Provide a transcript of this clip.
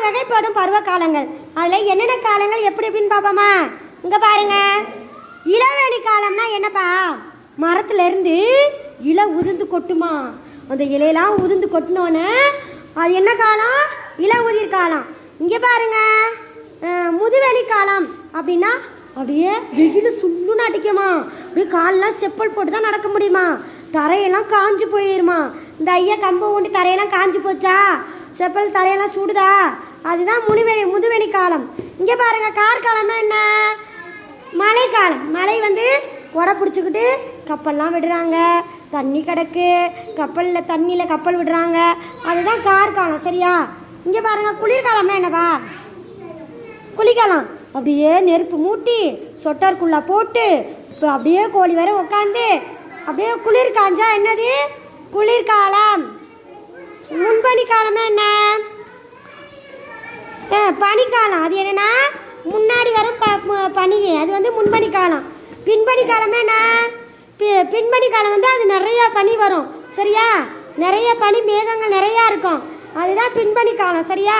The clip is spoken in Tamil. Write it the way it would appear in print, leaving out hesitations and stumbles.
வகைப்படும் பருவ காலங்கள். அதில் என்னென்ன காலங்கள் எப்படி எப்படின்னு பார்ப்போமா? இங்கே பாருங்க, இளவேணி காலம்னா என்னப்பா? மரத்துலேருந்து இலை உதிர்ந்து கொட்டுமா. அந்த இலையெல்லாம் உதிர்ந்து கொட்டினோன்னே அது என்ன காலம்? இலை உதிர் காலம். இங்கே பாருங்க, முதுவேணி காலம் அப்படின்னா அப்படியே வெயில் சுள்ளுன்னு அடிக்குமா. அப்படியே காலெலாம் செப்பல் போட்டு தான் நடக்க முடியுமா. தரையெல்லாம் காஞ்சி போயிடுமா. இந்த ஐயா கம்பை ஊண்டி தரையெல்லாம் காஞ்சி போச்சா, செப்பல் தரையெல்லாம் சுடுதா, அதுதான் முதுவேணி காலம். இங்கே பாருங்கள், கார்காலம்னா என்ன? மழைக்காலம். மழை கொடை பிடிச்சிக்கிட்டு கப்பல்லாம் விடுறாங்க, தண்ணி கிடக்கு, கப்பலில் தண்ணியில் கப்பல் விடுறாங்க, அதுதான் கார்காலம். சரியா? இங்கே பாருங்கள், குளிர்காலம்னா என்னப்பா? குளிர்காலம். அப்படியே நெருப்பு மூட்டி சொட்டருக்குள்ளே போட்டு இப்போ அப்படியே கோழி வர உட்காந்து அப்படியே குளிர் காஞ்சா என்னது? குளிர்காலம். முன்பனி காலம்னா என்ன? பனிக்காலம். அது என்னென்னா முன்னாடி வரும் பனி, அது முன்பனி காலம். பின்பனி காலம்னா என்ன? பின்பனி காலம் அது நிறையா பனி வரும். சரியா? நிறைய பனி மேகங்கள் நிறையா இருக்கும், அதுதான் பின்பனி காலம். சரியா?